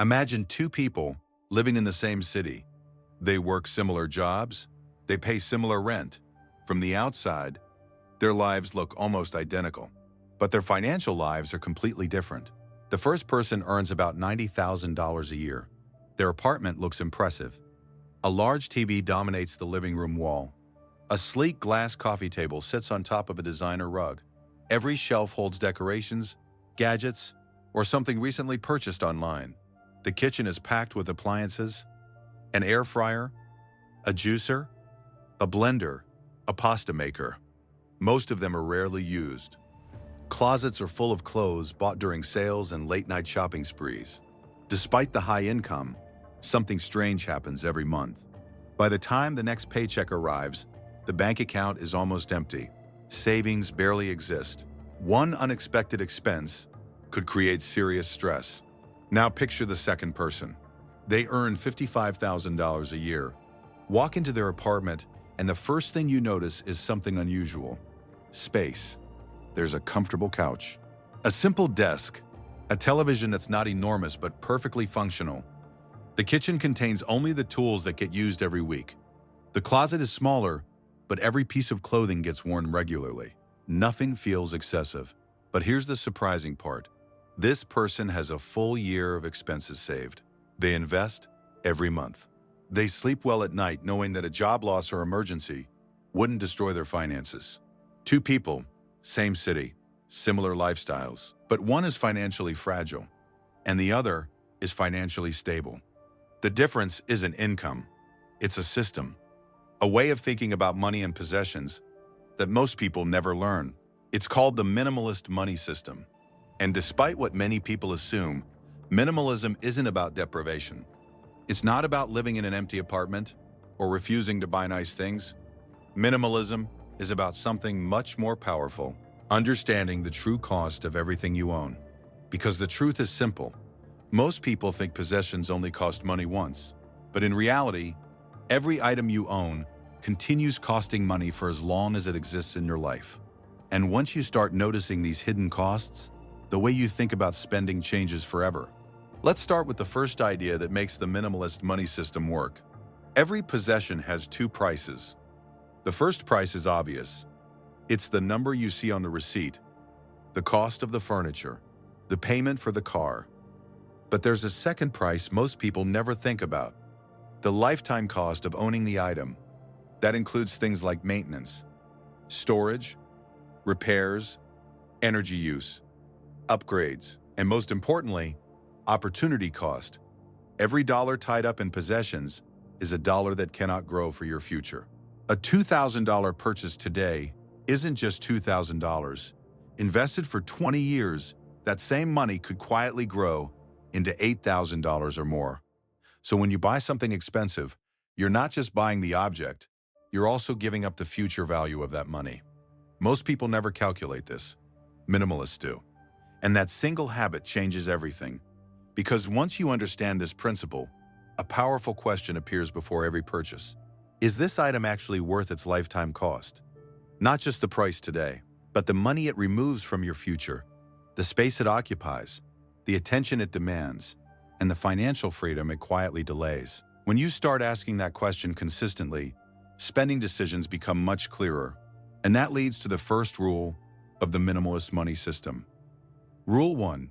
Imagine two people living in the same city. They work similar jobs, they pay similar rent. From the outside, their lives look almost identical, but their financial lives are completely different. The first person earns about $90,000 a year. Their apartment looks impressive. A large TV dominates the living room wall. A sleek glass coffee table sits on top of a designer rug. Every shelf holds decorations, gadgets, or something recently purchased online. The kitchen is packed with appliances, an air fryer, a juicer, a blender, a pasta maker. Most of them are rarely used. Closets are full of clothes bought during sales and late-night shopping sprees. Despite the high income, something strange happens every month. By the time the next paycheck arrives, the bank account is almost empty. Savings barely exist. One unexpected expense could create serious stress. Now picture the second person. They earn $55,000 a year. Walk into their apartment, and the first thing you notice is something unusual. Space. There's a comfortable couch, a simple desk, a television that's not enormous but perfectly functional. The kitchen contains only the tools that get used every week. The closet is smaller, but every piece of clothing gets worn regularly. Nothing feels excessive. But here's the surprising part. This person has a full year of expenses saved. They invest every month. They sleep well at night knowing that a job loss or emergency wouldn't destroy their finances. Two people, same city, similar lifestyles, but one is financially fragile and the other is financially stable. The difference isn't income, it's a system, a way of thinking about money and possessions that most people never learn. It's called the minimalist money system. And despite what many people assume, minimalism isn't about deprivation. It's not about living in an empty apartment or refusing to buy nice things. Minimalism is about something much more powerful, understanding the true cost of everything you own. Because the truth is simple. Most people think possessions only cost money once, but in reality, every item you own continues costing money for as long as it exists in your life. And once you start noticing these hidden costs, the way you think about spending changes forever. Let's start with the first idea that makes the minimalist money system work. Every possession has two prices. The first price is obvious. It's the number you see on the receipt, the cost of the furniture, the payment for the car. But there's a second price most people never think about, the lifetime cost of owning the item. That includes things like maintenance, storage, repairs, energy use, upgrades, and most importantly, opportunity cost. Every dollar tied up in possessions is a dollar that cannot grow for your future. A $2,000 purchase today isn't just $2,000. Invested for 20 years, that same money could quietly grow into $8,000 or more. So when you buy something expensive, you're not just buying the object, you're also giving up the future value of that money. Most people never calculate this. Minimalists do. And that single habit changes everything. Because once you understand this principle, a powerful question appears before every purchase. Is this item actually worth its lifetime cost? Not just the price today, but the money it removes from your future, the space it occupies, the attention it demands, and the financial freedom it quietly delays. When you start asking that question consistently, spending decisions become much clearer. And that leads to the first rule of the minimalist money system. Rule 1.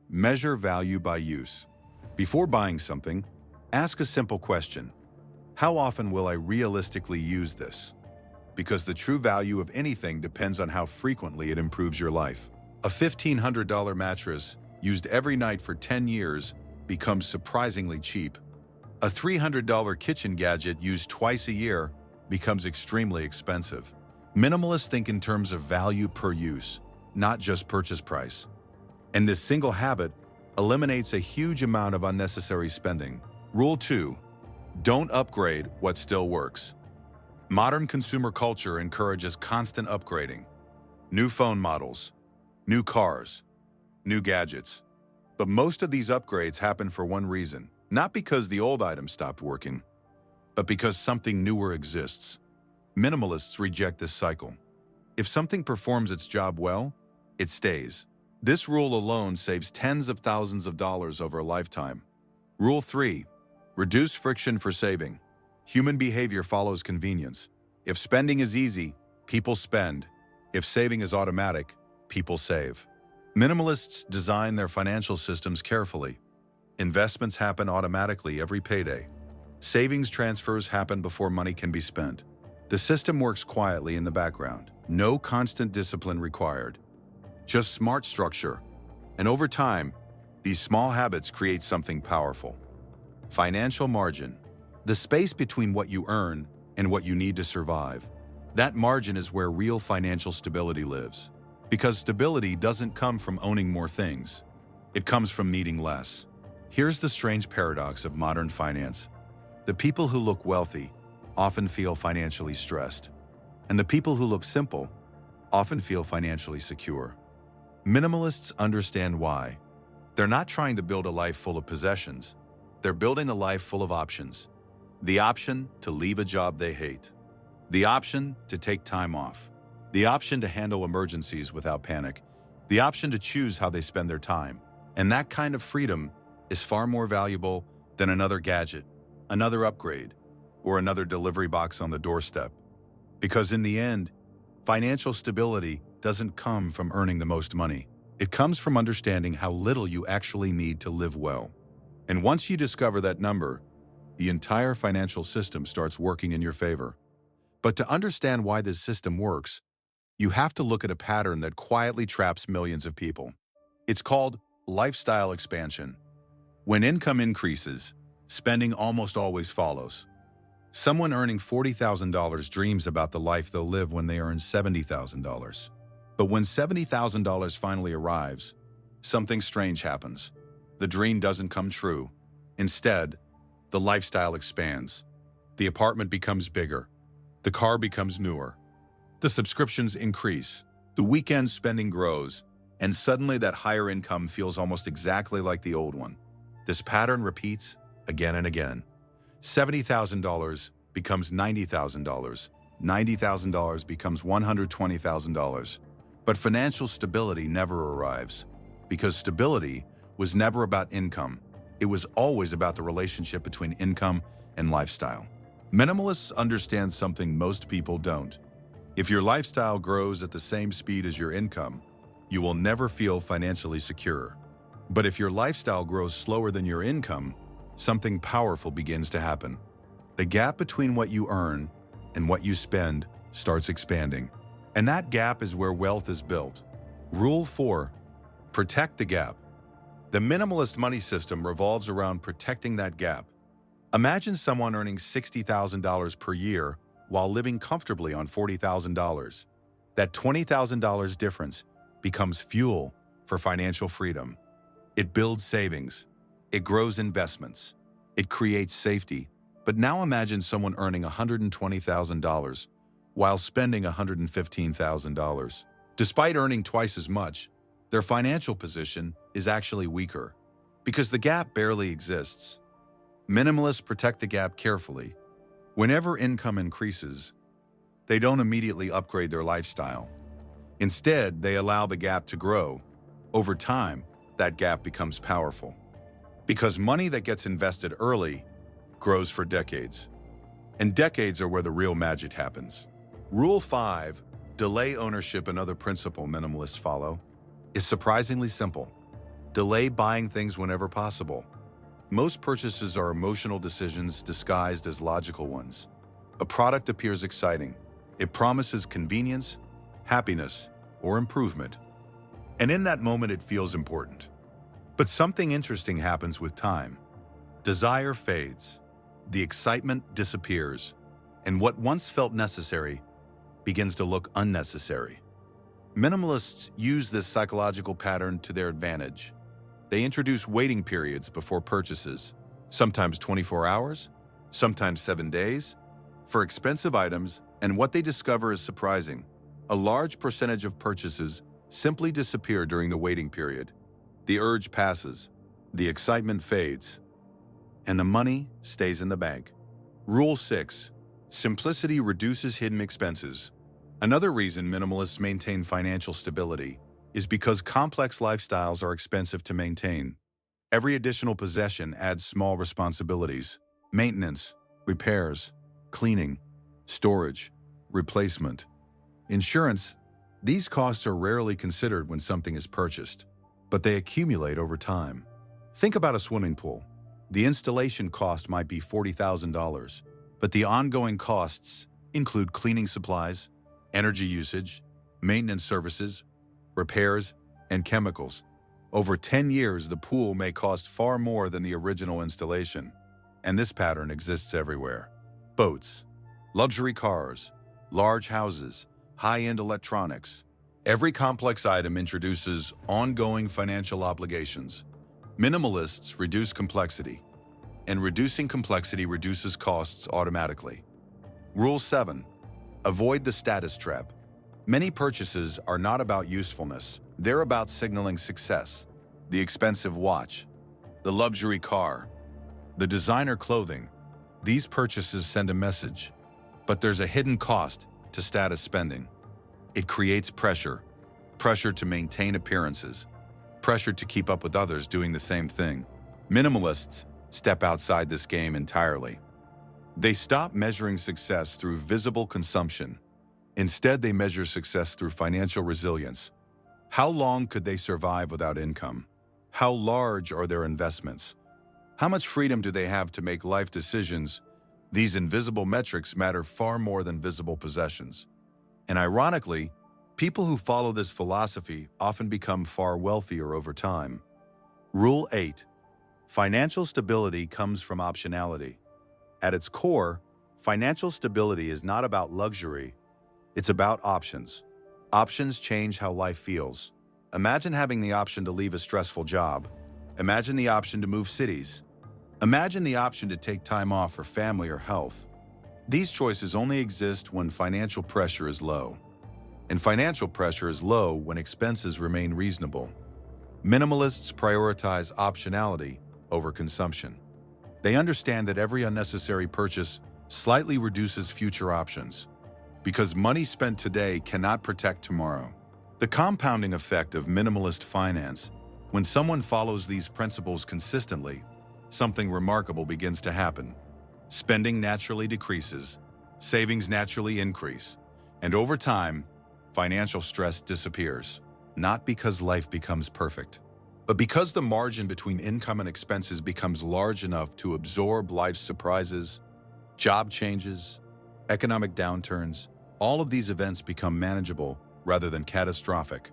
Measure value by use. Before buying something, ask a simple question. How often will I realistically use this? Because the true value of anything depends on how frequently it improves your life. A $1,500 mattress used every night for 10 years becomes surprisingly cheap. A $300 kitchen gadget used twice a year becomes extremely expensive. Minimalists think in terms of value per use, not just purchase price. And this single habit eliminates a huge amount of unnecessary spending. Rule 2. Don't upgrade what still works. Modern consumer culture encourages constant upgrading. New phone models, new cars, new gadgets. But most of these upgrades happen for one reason, not because the old item stopped working, but because something newer exists. Minimalists reject this cycle. If something performs its job well, it stays. This rule alone saves tens of thousands of dollars over a lifetime. Rule 3. Reduce friction for saving. Human behavior follows convenience. If spending is easy, people spend. If saving is automatic, people save. Minimalists design their financial systems carefully. Investments happen automatically every payday. Savings transfers happen before money can be spent. The system works quietly in the background. No constant discipline required. Just smart structure. And over time, these small habits create something powerful. Financial margin. The space between what you earn and what you need to survive. That margin is where real financial stability lives. Because stability doesn't come from owning more things. It comes from needing less. Here's the strange paradox of modern finance. The people who look wealthy often feel financially stressed. And the people who look simple often feel financially secure. Minimalists understand why. They're not trying to build a life full of possessions. They're building a life full of options. The option to leave a job they hate. The option to take time off. The option to handle emergencies without panic. The option to choose how they spend their time. And that kind of freedom is far more valuable than another gadget, another upgrade, or another delivery box on the doorstep. Because in the end, financial stability doesn't come from earning the most money. It comes from understanding how little you actually need to live well. And once you discover that number, the entire financial system starts working in your favor. But to understand why this system works, you have to look at a pattern that quietly traps millions of people. It's called lifestyle expansion. When income increases, spending almost always follows. Someone earning $40,000 dreams about the life they'll live when they earn $70,000. But when $70,000 finally arrives, something strange happens. The dream doesn't come true. Instead, the lifestyle expands. The apartment becomes bigger. The car becomes newer. The subscriptions increase. The weekend spending grows. And suddenly that higher income feels almost exactly like the old one. This pattern repeats again and again. $70,000 becomes $90,000. $90,000 becomes $120,000. But financial stability never arrives, because stability was never about income. It was always about the relationship between income and lifestyle. Minimalists understand something most people don't. If your lifestyle grows at the same speed as your income, you will never feel financially secure. But if your lifestyle grows slower than your income, something powerful begins to happen. The gap between what you earn and what you spend starts expanding. And that gap is where wealth is built. Rule 4. Protect the gap. The minimalist money system revolves around protecting that gap. Imagine someone earning $60,000 per year while living comfortably on $40,000. That $20,000 difference becomes fuel for financial freedom. It builds savings. It grows investments. It creates safety. But now imagine someone earning $120,000 while spending $115,000. Despite earning twice as much, their financial position is actually weaker because the gap barely exists. Minimalists protect the gap carefully. Whenever income increases, they don't immediately upgrade their lifestyle. Instead, they allow the gap to grow. Over time, that gap becomes powerful. Because money that gets invested early grows for decades. And decades are where the real magic happens. Rule 5, delay ownership, another principle minimalists follow, is surprisingly simple. Delay buying things whenever possible. Most purchases are emotional decisions disguised as logical ones. A product appears exciting. It promises convenience, happiness, or improvement. And in that moment, it feels important. But something interesting happens with time. Desire fades. The excitement disappears. And what once felt necessary begins to look unnecessary. Minimalists use this psychological pattern to their advantage. They introduce waiting periods before purchases, sometimes 24 hours, sometimes 7 days, for expensive items, and what they discover is surprising. A large percentage of purchases simply disappear during the waiting period. The urge passes, the excitement fades, and the money stays in the bank. Rule 6. Simplicity reduces hidden expenses. Another reason minimalists maintain financial stability is because complex lifestyles are expensive to maintain. Every additional possession adds small responsibilities: maintenance, repairs, cleaning, storage, replacement, insurance. These costs are rarely considered when something is purchased, but they accumulate over time. Think about a swimming pool. The installation cost might be $40,000, but the ongoing costs include cleaning supplies, energy usage, maintenance services, repairs, and chemicals. Over 10 years, the pool may cost far more than the original installation, and this pattern exists everywhere. Boats, luxury cars, large houses, high-end electronics. Every complex item introduces ongoing financial obligations. Minimalists reduce complexity, and reducing complexity reduces costs automatically. Rule 7. Avoid the status trap. Many purchases are not about usefulness. They're about signaling success. The expensive watch, the luxury car, the designer clothing. These purchases send a message, but there's a hidden cost to status spending. It creates pressure to maintain appearances, pressure to keep up with others doing the same thing. Minimalists step outside this game entirely. They stop measuring success through visible consumption. Instead, they measure success through financial resilience. How long could they survive without income? How large are their investments? How much freedom do they have to make life decisions? These invisible metrics matter far more than visible possessions. And ironically, people who follow this philosophy often become far wealthier over time. Rule 8. Financial stability comes from optionality. At its core, financial stability is not about luxury, it's about options. Options change how life feels. Imagine having the option to leave a stressful job. Imagine the option to move cities. Imagine the option to take time off for family or health. These choices only exist when financial pressure is low. And financial pressure is low when expenses remain reasonable. Minimalists prioritize optionality over consumption. They understand that every unnecessary purchase slightly reduces future options, because money spent today cannot protect tomorrow. The compounding effect of minimalist finance: when someone follows these principles consistently, something remarkable begins to happen. Spending naturally decreases, savings naturally increase, and over time, financial stress disappears. Not because life becomes perfect, but because the margin between income and expenses becomes large enough to absorb life's surprises, job changes, economic downturns. All of these events become manageable rather than catastrophic.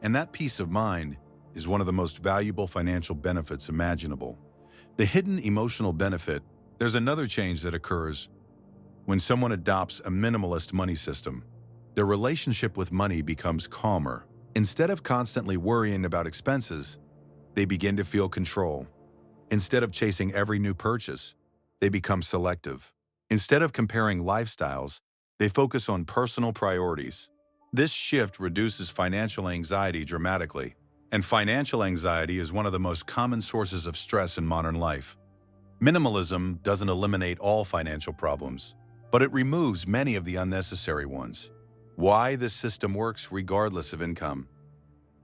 And that peace of mind is one of the most valuable financial benefits imaginable. The hidden emotional benefit: there's another change that occurs when someone adopts a minimalist money system. Their relationship with money becomes calmer. Instead of constantly worrying about expenses, they begin to feel control. Instead of chasing every new purchase, they become selective. Instead of comparing lifestyles, they focus on personal priorities. This shift reduces financial anxiety dramatically. And financial anxiety is one of the most common sources of stress in modern life. Minimalism doesn't eliminate all financial problems, but it removes many of the unnecessary ones. Why this system works regardless of income.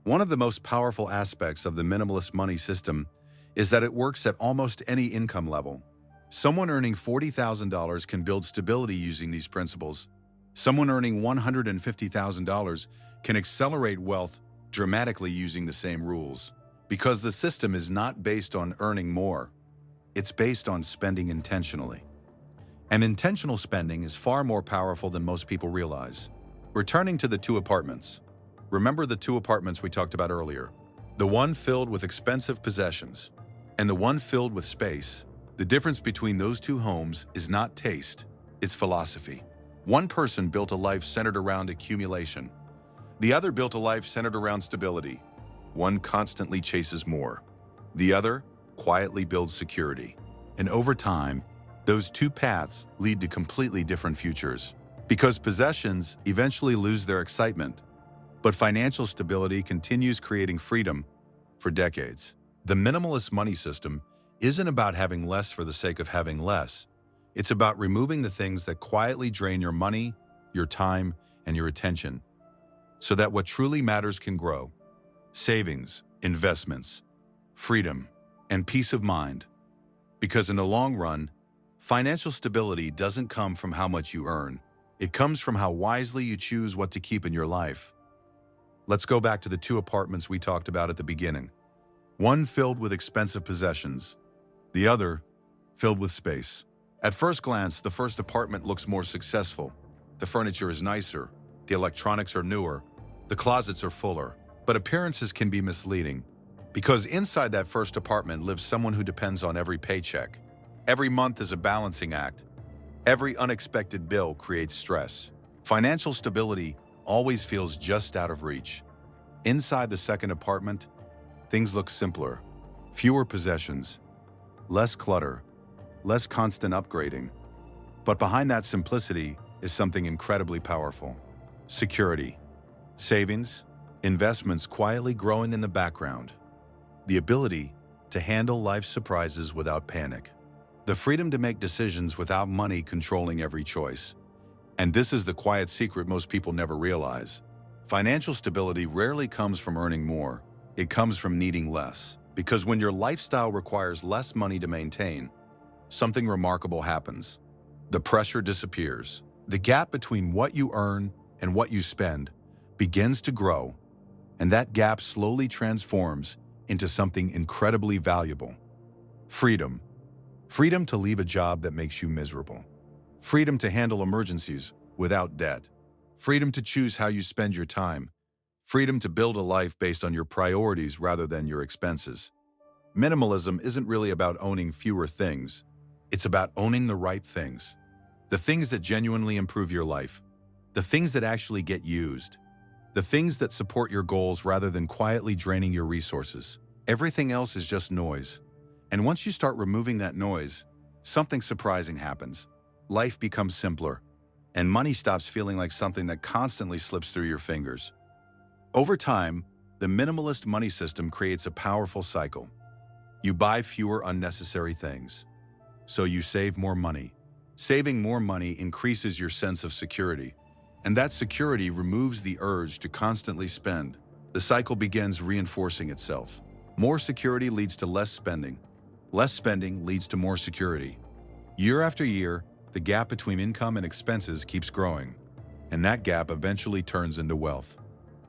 One of the most powerful aspects of the minimalist money system is that it works at almost any income level. Someone earning $40,000 can build stability using these principles. Someone earning $150,000 can accelerate wealth dramatically using the same rules. Because the system is not based on earning more, it's based on spending intentionally. And intentional spending is far more powerful than most people realize. Returning to the two apartments. Remember the two apartments we talked about earlier? The one filled with expensive possessions and the one filled with space. The difference between those two homes is not taste, it's philosophy. One person built a life centered around accumulation. The other built a life centered around stability. One constantly chases more. The other quietly builds security. And over time, those two paths lead to completely different futures. Because possessions eventually lose their excitement, but financial stability continues creating freedom for decades. The minimalist money system isn't about having less for the sake of having less. It's about removing the things that quietly drain your money, your time, and your attention, so that what truly matters can grow. Savings, investments, freedom, and peace of mind. Because in the long run, financial stability doesn't come from how much you earn. It comes from how wisely you choose what to keep in your life. Let's go back to the two apartments we talked about at the beginning. One filled with expensive possessions, the other filled with space. At first glance, the first apartment looks more successful. The furniture is nicer, the electronics are newer, the closets are fuller. But appearances can be misleading, because inside that first apartment lives someone who depends on every paycheck. Every month is a balancing act. Every unexpected bill creates stress. Financial stability always feels just out of reach. Inside the second apartment, things look simpler. Fewer possessions, less clutter, less constant upgrading. But behind that simplicity is something incredibly powerful. Security. Savings, investments quietly growing in the background. The ability to handle life's surprises without panic. The freedom to make decisions without money controlling every choice. And this is the quiet secret most people never realize. Financial stability rarely comes from earning more. It comes from needing less. Because when your lifestyle requires less money to maintain, something remarkable happens. The pressure disappears. The gap between what you earn and what you spend begins to grow, and that gap slowly transforms into something incredibly valuable. Freedom. Freedom to leave a job that makes you miserable. Freedom to handle emergencies without debt. Freedom to choose how you spend your time. Freedom to build a life based on your priorities rather than your expenses. Minimalism isn't really about owning fewer things. It's about owning the right things. The things that genuinely improve your life. The things that actually get used. The things that support your goals rather than quietly draining your resources. Everything else is just noise. And once you start removing that noise, something surprising happens. Life becomes simpler, and money stops feeling like something that constantly slips through your fingers. Over time, the minimalist money system creates a powerful cycle. You buy fewer unnecessary things, so you save more money. Saving more money increases your sense of security, and that security removes the urge to constantly spend. The cycle begins reinforcing itself. More security leads to less spending. Less spending leads to more security. Year after year, the gap between income and expenses keeps growing, and that gap eventually turns into wealth.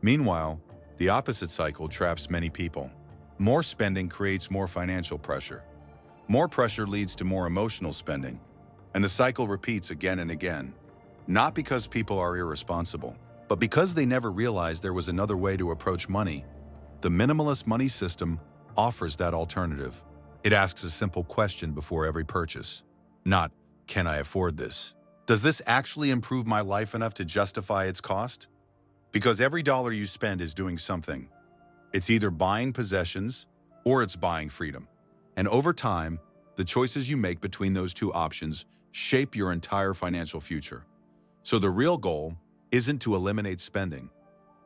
Meanwhile, the opposite cycle traps many people. More spending creates more financial pressure. More pressure leads to more emotional spending, and the cycle repeats again and again. Not because people are irresponsible, but because they never realized there was another way to approach money. The minimalist money system offers that alternative. It asks a simple question before every purchase. Not, can I afford this? Does this actually improve my life enough to justify its cost? Because every dollar you spend is doing something. It's either buying possessions or it's buying freedom. And over time, the choices you make between those two options shape your entire financial future. So the real goal isn't to eliminate spending.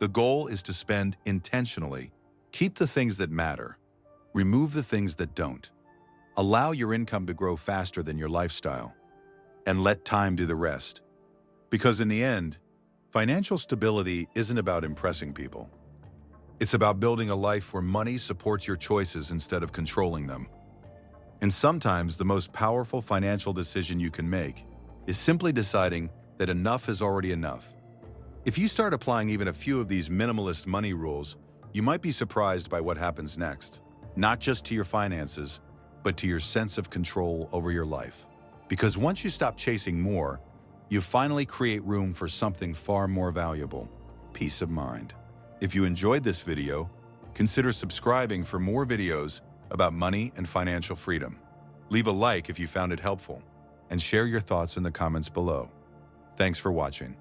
The goal is to spend intentionally. Keep the things that matter. Remove the things that don't. Allow your income to grow faster than your lifestyle. And let time do the rest. Because in the end, financial stability isn't about impressing people. It's about building a life where money supports your choices instead of controlling them. And sometimes the most powerful financial decision you can make is simply deciding that enough is already enough. If you start applying even a few of these minimalist money rules, you might be surprised by what happens next. Not just to your finances, but to your sense of control over your life. Because once you stop chasing more, you finally create room for something far more valuable: peace of mind. If you enjoyed this video, consider subscribing for more videos about money and financial freedom. Leave a like if you found it helpful, and share your thoughts in the comments below. Thanks for watching.